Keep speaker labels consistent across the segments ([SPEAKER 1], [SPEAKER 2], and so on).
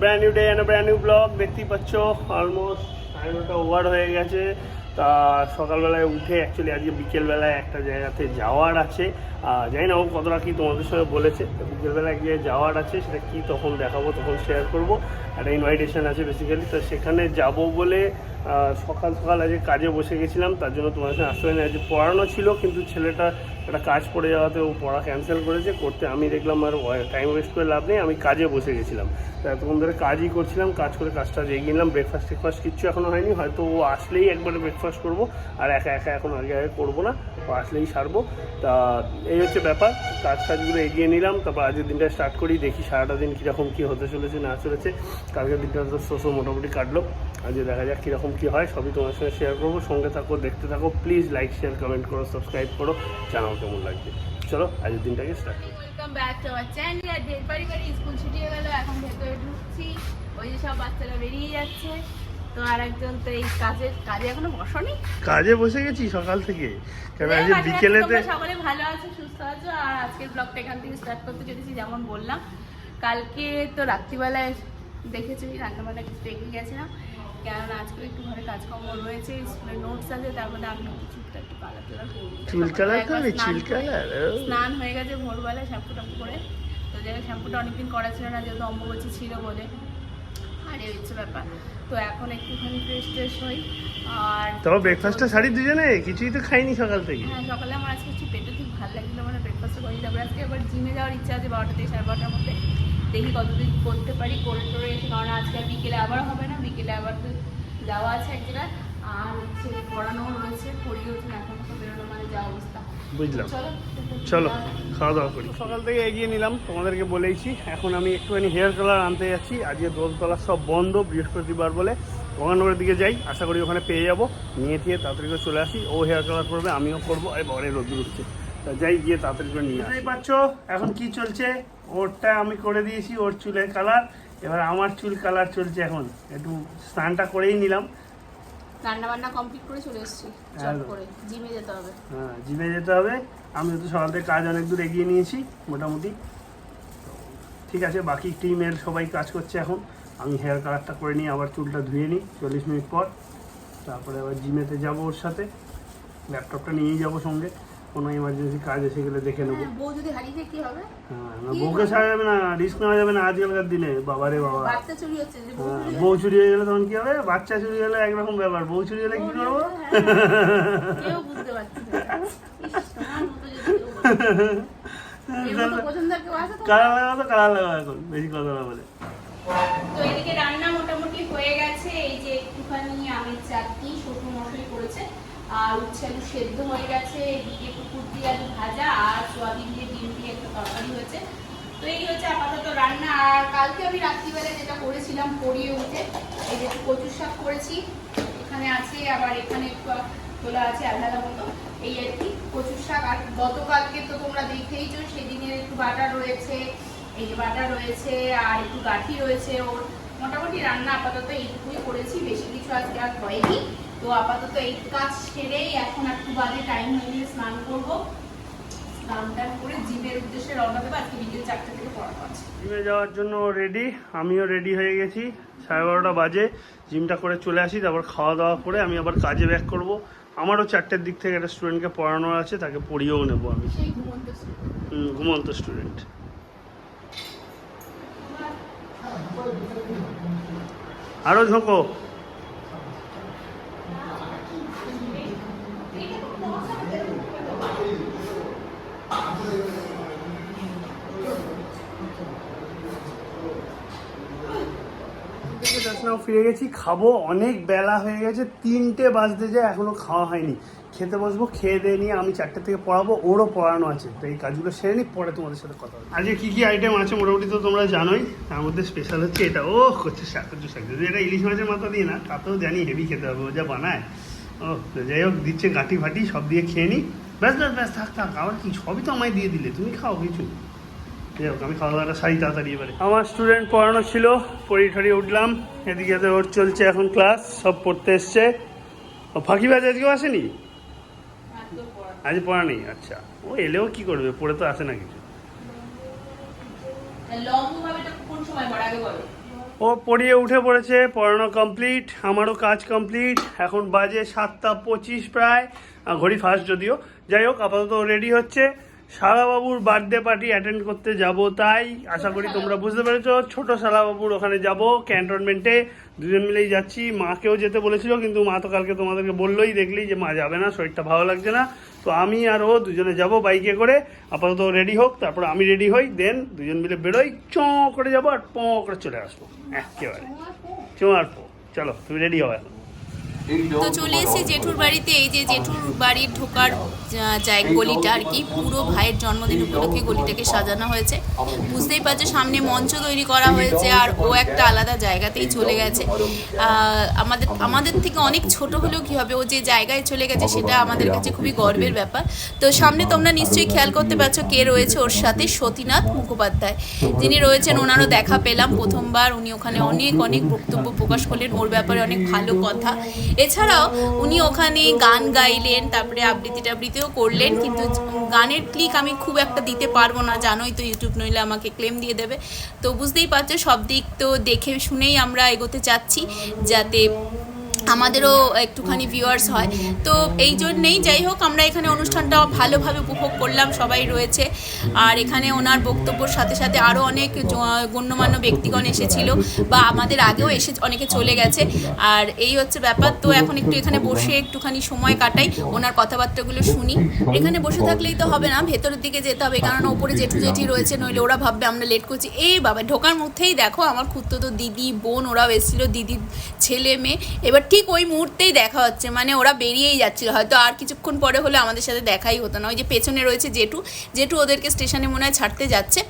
[SPEAKER 1] Brand new day and brand new blog. দেখতেই পাচ্ছ almost 9:30 over হয়ে গেছে। তা সকালবেলায় উঠে অ্যাকচুয়ালি আজকে বিকেলবেলায় একটা জায়গাতে যাওয়ার আছে। জানি না ও কতটা কি তোমাদের সঙ্গে বলেছে, বিকেলবেলা এক জায়গায় যাওয়ার আছে, সেটা কি তখন দেখাবো, তখন শেয়ার করবো। একটা ইনভাইটেশন আছে বেসিক্যালি, তো সেখানে যাব বলে সকাল সকাল আজকে কাজে বসে গেছিলাম। তার জন্য তোমাদের সঙ্গে আসতে পারিনি। আজকে পড়ানো ছিল কিন্তু ছেলেটা একটা কাজ পড়ে যাওয়াতে ও পড়া ক্যান্সেল করেছে। করতে আমি দেখলাম আর টাইম ওয়েস্ট করে লাভ নেই, আমি কাজে বসে গেছিলাম। তো এতক্ষণ ধরে কাজই করছিলাম, কাজ করে কাজটা এগিয়ে নিলাম। ব্রেকফাস্ট কিচ্ছু এখনও হয়নি, হয়তো ও আসলেই একবারে ব্রেকফাস্ট করবো, আর একা একা এখন আগে করবো না, ও আসলেই সারবো। তা এই হচ্ছে ব্যাপার, কাজগুলো এগিয়ে নিলাম। তারপর আজকের দিনটা স্টার্ট করি, দেখি সারাটা দিন কীরকম কী হতে চলেছে না চলেছে। কালকের দিনটা তো সোসো মোটামুটি কাটলো, আজকে দেখা যাক কীরকম কী হয়, সবই তোমার সঙ্গে শেয়ার করবো। সঙ্গে থাকো, দেখতে থাকো, প্লিজ লাইক শেয়ার কমেন্ট করো, সাবস্ক্রাইব করো, জানাও কেমন লাগবে। চলো আজকের দিনটাকে স্টার্ট করি।
[SPEAKER 2] Welcome back to our channel. আর ঢের বাড়ি স্কুল ছুটি হয়ে গেল, এখন ভেতরে ঢুকছি, ওই যে সব বাচ্চারা বেরিয়ে যাচ্ছে। তো আর একজন তো এই কাজে এখনো বসনি,
[SPEAKER 1] কাজে বসে গেছি সকাল থেকে, কারণ আজকে বিকেলেতে
[SPEAKER 2] সকলে ভালো আছে, সুস্থ আছো। আর আজকের ব্লগটা এখান থেকে স্টার্ট করতে চলেছি। যেমন বললাম, কালকে তো রাত্রিবেলায় দেখেছি রান্নাবান্না কিছু রেখে গেছিলাম, কারণ আজকে একটু ঘরে কাজকর্ম রয়েছে, স্কুলের নোটস আছে, তার মধ্যে আমি চুলটা একটু কালার স্নান হয়ে গেছে ভোরবেলায় শ্যাম্পু টাম্পু করে। তো যাই শ্যাম্পুটা অনেকদিন করা ছিল না, যেহেতু অম্বুবাচী ছিল বলে। আর এই হচ্ছে ব্যাপার। তো এখন একটুখানি ফ্রেশ হই। আর
[SPEAKER 1] তবে ব্রেকফাস্টটা সারি দুজনে, কিছুই তো খাইনি সকাল থেকে।
[SPEAKER 2] হ্যাঁ, সকালে আমার আজকে একটু পেটে ঠিক ভালো লাগছিল, মানে ব্রেকফাস্ট করি। তারপরে আজকে আবার জিমে যাওয়ার ইচ্ছা আছে 12টা থেকে 12:30টার মধ্যে। দেখি কতদিন করতে পারি, করে টোরে এসে, কারণ আজকে আর বিকেলে আবার হবে না, বিকেলে আবার তো যাওয়া আছে এক জায়গায়। আর হচ্ছে পড়ানো রয়েছে, পড়িয়ে উঠুন, এখন তো বেরোনো মানে যা অবস্থা।
[SPEAKER 1] বুঝলাম, চলো খাওয়া দাওয়া করি। সকাল থেকে এগিয়ে নিলাম, তোমাদেরকে বলেইছি। এখন আমি একটুখানি হেয়ার কালার আনতে যাচ্ছি। আজকে দোলতলা সব বন্ধ, বৃহস্পতিবার বলে গঙ্গানগরের দিকে যাই, আশা করি ওখানে পেয়ে যাবো। নিয়ে টিয়ে তাড়াতাড়ি করে চলে আসি। ও হেয়ার কালার করবে, আমিও করবো। আরে বরে রোদ্দুর উঠছে, তা যাই, গিয়ে তাড়াতাড়ি করে নিয়ে আসি। পাচ্ছ এখন কি চলছে, ওরটা আমি করে দিয়েছি, ওর চুলের কালার। এবার আমার চুল কালার চলছে। এখন একটু স্নানটা করেই নিলাম,
[SPEAKER 2] রান্না বান্না কমপ্লিট করে চলে এসেছি, চট করে জিমে যেতে হবে।
[SPEAKER 1] হ্যাঁ, জিমে যেতে হবে। আমি তো সকাল থেকে কাজ অনেক দূর এগিয়ে নিয়েছি মোটামুটি। ঠিক আছে, বাকি টিমের সবাই কাজ করছে এখন। আমি হেয়ার কালারটা করে নিই, আবার চুলটা ধুয়ে নিই 40 মিনিট পর। তারপরে আবার জিমেতে যাবো ওর সাথে, ল্যাপটপটা নিয়েই যাবো সঙ্গে, কোনো ইমার্জেন্সি কাজ এসে গেলে দেখে নেবো।
[SPEAKER 2] বউ যদি হারিয়ে যায় কি হবে?
[SPEAKER 1] হ্যাঁ, বউকে ছাড়া যাবে না, রিস্ক নেওয়া যাবে না আজকালকার দিনে। বাবারে বাবা,
[SPEAKER 2] বাচ্চা চুরি হচ্ছে,
[SPEAKER 1] বউ চুরি হয়ে গেলে তখন কি হবে? বাচ্চা চুরি হলে একরকম ব্যাপার, বউ চুরি হলে কি করবো?
[SPEAKER 2] কেউ বুঝতে পারছি না।
[SPEAKER 1] কালার লাগা এখন বেশি কথা না বলে।
[SPEAKER 2] তো এদিকে রান্না মোটামুটি হয়ে গেছে। এই যে একটুখানি আমের চাটনি ছোটো মশলাই করেছে, আর উচ্ছে আলু সেদ্ধ হয়ে গেছে। এদিকে পুকুর দিয়ে আলু ভাজা, আর সোয়াবিন দিয়ে ডিম দিয়ে একটা তরকারি হয়েছে। তো এই হচ্ছে আপাতত রান্না। আর কালকে আমি রাত্রিবেলায় যেটা করেছিলাম পরিয়ে উঠে, এই যে কচুর শাক করেছি, এখানে আছে, আবার এখানে একটু তোলা আছে আধা মতো, এই আর কি কচুর শাক। আর গতকালকে তো তোমরা দেখেইছো, সেদিনের একটু বাটার রয়েছে, এই যে বাটার রয়েছে, আর একটু গাঠি রয়েছে। ওর মোটামুটি রান্না আপাতত এইটুকুই করেছি, বেশি কিছু আজকে আর হয়নি। তো আপাতত এই কাজ সেরেই এখন একটু বাদে টাইম হয়ে গেলে স্নান করবো, স্নান টান করে জিমের উদ্দেশ্যে রওনা দেবো। আজকে বিকেল 4টা থেকে পড়ানো আছে।
[SPEAKER 1] জিমে যাওয়ার জন্য রেডি, আমিও রেডি হয়ে গেছি। 12:30 বাজে, জিমটা করে চলে আসি, তারপর খাওয়া দাওয়া করে আমি আবার কাজে ব্যাক করব। আমারও 4টের দিক থেকে একটা স্টুডেন্টকে পড়ানোর আছে, তাকে পড়িয়েও নেবো আমি। ঘুমন্ত স্টুডেন্ট। আরও ঝোঁকো। ফিরে গেছি, খাবো। অনেক বেলা হয়ে গেছে, 3টে বাজতে যায়, এখনো খাওয়া হয়নি। খেতে বসবো, খেয়ে দিয়ে নিয়ে আমি 4টে থেকে পড়াবো, ওরও পড়ানো আছে। তো এই কাজগুলো সেরে নিই, পরে তোমাদের সাথে কথা হবে। আজকে কী কী আইটেম আছে মোটামুটি তো তোমরা জানোই। তার মধ্যে স্পেশাল হচ্ছে এটা, ও কচুর শাক। যদি এটা ইলিশ মাছের মাথা দিয়ে না, তাতেও জানি হেভি খেতে হবে, ও যা বানায়। ও যাই হোক, দিচ্ছে গাঁটি ফাটি সব দিয়ে খেয়ে নিই। ব্যাস থাক, আবার কি, সবই তো আমায় দিয়ে দিলে, তুমি খাও কিছু। যাই হোক, আমি খাওয়া দাওয়াটা সারি তাড়াতাড়ি এবারে। আমার স্টুডেন্ট পড়ানো ছিল, পড়িয়ে উঠলাম। এদিকে তো ওর চলছে এখন ক্লাস, সব পড়তে এসছে। ও ফাঁকিবাজ আজকেও আসেনি, আজ পড়া নেই। আচ্ছা, ও এলেও কি করবে, পড়ে তো আসে না কিছু। ও পড়িয়ে উঠে পড়েছে, পড়ানো কমপ্লিট, আমারও কাজ কমপ্লিট। এখন বাজে 7:25 প্রায়, ঘড়ি ফার্স্ট যদিও। যাই হোক, আপাতত রেডি হচ্ছে, শালাবাবুর বার্থডে পার্টি অ্যাটেন্ড করতে যাব। তাই আশা করি তোমরা বুঝতে পেরেছো, ছোট শালাবাবুর ওখানে যাব ক্যান্টনমেন্টে, দুজন মিলেই যাচ্ছি। মাকেও যেতে বলেছিল, কিন্তু মা তো কালকে তোমাদেরকে বললোই, দেখলি যে মা যাবে না, শরীরটা ভালো লাগছে না। তো আমি আর ও দুজনে যাব বাইকে করে। আপাতত রেডি হোক, তারপর আমি রেডি হই, দেন দুজন মিলে বেরোই, করে যাবো আর করে চলে আসবো একেবারে। আর চলো, তুমি রেডি হও এখন।
[SPEAKER 3] তো চলে এসেছি জেঠুর বাড়িতে। এই যে জেঠুর বাড়ির ঢোকার গলিটা আর কি, পুরো ভাইয়ের জন্মদিন উপলক্ষে গলিটাকে সাজানো হয়েছে। বুঝতেই পারছো, সামনে মঞ্চ তৈরি করা হয়েছে, আর ও একটা আলাদা জায়গাতেই চলে গেছে। আমাদের থেকে অনেক ছোট হলেও কী হবে, ও যে জায়গায় চলে গেছে সেটা আমাদের কাছে খুবই গর্বের ব্যাপার। তো সামনে তোমরা নিশ্চয়ই খেয়াল করতে পারছো কে রয়েছে ওর সাথে, সতীনাথ মুখোপাধ্যায় যিনি রয়েছেন। ওনারও দেখা পেলাম প্রথমবার, উনি ওখানে অনেক বক্তব্য প্রকাশ করলেন, ওর ব্যাপারে অনেক ভালো কথা। এছাড়াও উনি ওখানে গান গাইলেন, তারপরে আবৃত্তিও করলেন, কিন্তু গানের ক্লিক আমি খুব একটা দিতে পারবো না, জানোই তো ইউটিউব নইলে আমাকে ক্লেম দিয়ে দেবে। তো বুঝতেই পারছো, সব দিক তো দেখে শুনেই আমরা এগোতে চাচ্ছি, যাতে আমাদেরও একটুখানি ভিউয়ার্স হয়। তো এই জন্যেই যাই হোক, আমরা এখানে অনুষ্ঠানটা ভালোভাবে উপভোগ করলাম, সবাই রয়েছে। আর এখানে ওনার বক্তব্যর সাথে সাথে আরও অনেক গণ্যমান্য ব্যক্তিগণ এসেছিল, বা আমাদের আগেও এসে অনেকে চলে গেছে। আর এই হচ্ছে ব্যাপার। তো এখন একটু এখানে বসে একটুখানি সময় কাটাই, ওনার কথাবার্তাগুলো শুনি। এখানে বসে থাকলেই তো হবে না, ভেতরের দিকে যেতে হবে, কারণ ওপরে জেঠি রয়েছে, নইলে ওরা ভাববে আমরা লেট করছি। এই বাবা, ঢোকার মধ্যেই দেখো আমার খুঁড়তো দিদি বোন ওরাও এসেছিল, দিদির ছেলে মেয়ে। এবার ঠিক ওই মুহূর্তেই দেখা হচ্ছে, মানে ওরা বেরিয়েই যাচ্ছিল, হয়তো আর কিছুক্ষণ পরে হলে আমাদের সাথে দেখাই হতো না। ওই যে পেছনে রয়েছে জেঠু ওদেরকে স্টেশনে মনে হয় ছাড়তে যাচ্ছে।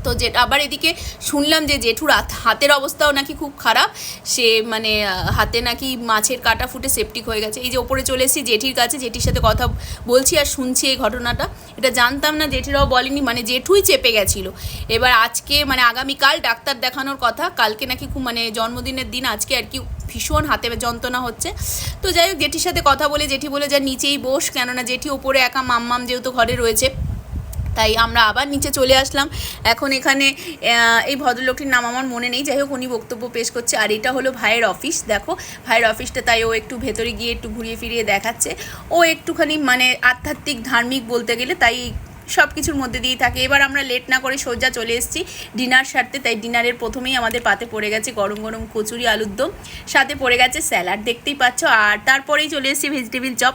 [SPEAKER 3] তো আবার এদিকে শুনলাম যে জেঠুর হাতের অবস্থাও নাকি খুব খারাপ, সে মানে হাতে নাকি মাছের কাঁটা ফুটে সেপটিক হয়ে গেছে। এই যে ওপরে চলে এসেছি জেঠির কাছে, জেঠির সাথে কথা বলছি আর শুনছি এই ঘটনাটা। এটা জানতাম না, জেঠিরাও বলেনি, মানে জেঠুই চেপে গেছিলো। এবার আজকে মানে আগামীকাল ডাক্তার দেখানোর কথা, কালকে নাকি খুব মানে জন্মদিনের দিন, আজকে আর কি ভীষণ হাতে যন্ত্রণা হচ্ছে। তো যাই হোক, জেঠির সাথে কথা বলে জেঠি বলে যা নিচেই বস, কেননা জেঠি ওপরে একা, মাম্মাম যেহেতু ঘরে রয়েছে, তাই আমরা আবার নিচে চলে আসলাম। এখন এখানে এই ভদ্রলোকটির নাম আমার মনে নেই, যাই হোক উনি বক্তব্য পেশ করছে। আর এটা হলো ভাইয়ের অফিস, দেখো ভাইয়ের অফিসটা, তাই ও একটু ভেতরে গিয়ে একটু ঘুরিয়ে ফিরিয়ে দেখাচ্ছে। ও একটুখানি মানে আধ্যাত্মিক ধার্মিক বলতে গেলে, তাই সব কিছুর মধ্যে দিয়েই থাকে। এবার আমরা লেট না করে সোজা চলে এসেছি ডিনার সারতে। তাই ডিনারের প্রথমেই আমাদের পাতে পড়ে গেছে গরম কচুরি আলুর দম, সাথে পড়ে গেছে স্যালাড, দেখতেই পাচ্ছ। আর তারপরেই চলে এসেছি ভেজিটেবিল চপ,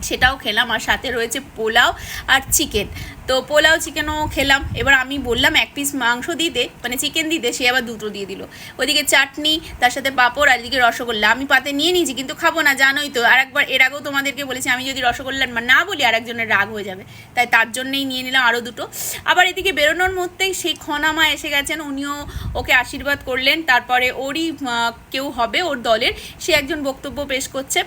[SPEAKER 3] সেটাও খেলাম। আর সাথে রয়েছে পোলাও আর চিকেন। তো পোলাও চিকেনও খেলাম। এবার আমি বললাম এক পিস মাংস দিতে, মানে চিকেন দিতে, সে আবার দুটো দিয়ে দিল। ওইদিকে চাটনি, তার সাথে পাঁপড়, আর এদিকে রসগোল্লা। আমি পাতে নিয়ে নিয়েছি, কিন্তু খাবো না, জানোই তো। আর একবার এর আগেও তোমাদেরকে বলেছি, আমি যদি রসগোল্লা না বলি আর একজনের রাগ হয়ে যাবে, তাই তার জন্যই নিয়ে নিলাম আরও দুটো। আবার এদিকে বেরোনোর মধ্যেই সেই খনামা এসে গেছেন, উনিও ওকে আশীর্বাদ করলেন। তারপরে ওরই কেউ হবে ওর দলের, সে একজন বক্তব্য পেশ করছে,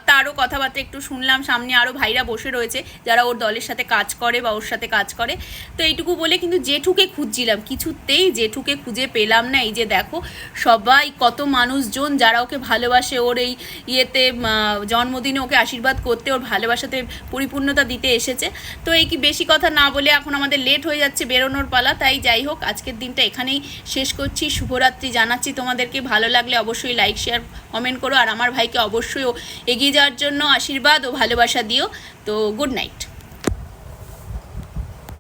[SPEAKER 3] তারও কথাবার্তা একটু শুনলাম। সামনে আরও ভাইরা বসে রয়েছে যারা ওর দলের সাথে কাজ করে বা ওর সাথে কাজ করে। তো এইটুকু বলে কিন্তু জেঠুকে খুঁজছিলাম, কিছুতেই জেঠুকে খুঁজে পেলাম না। এই যে দেখো সবাই, কত মানুষজন যারা ওকে ভালোবাসে, ওর এই ইয়েতে জন্মদিনে ওকে আশীর্বাদ করতে, ওর ভালোবাসাতে পরিপূর্ণতা দিতে এসেছে। তো এই কি বেশি কথা না বলে এখন আমাদের লেট হয়ে যাচ্ছে, বেরোনোর পালা। তাই যাই হোক, আজকের দিনটা এখানেই শেষ করছি। শুভরাত্রি জানাচ্ছি তোমাদেরকে। ভালো লাগলে অবশ্যই লাইক শেয়ার কমেন্ট করো, আর আমার ভাইকে অবশ্যই এগিয়ে যাওয়ার জন্য আশীর্বাদ ও ভালোবাসা দিও। তো গুড নাইট।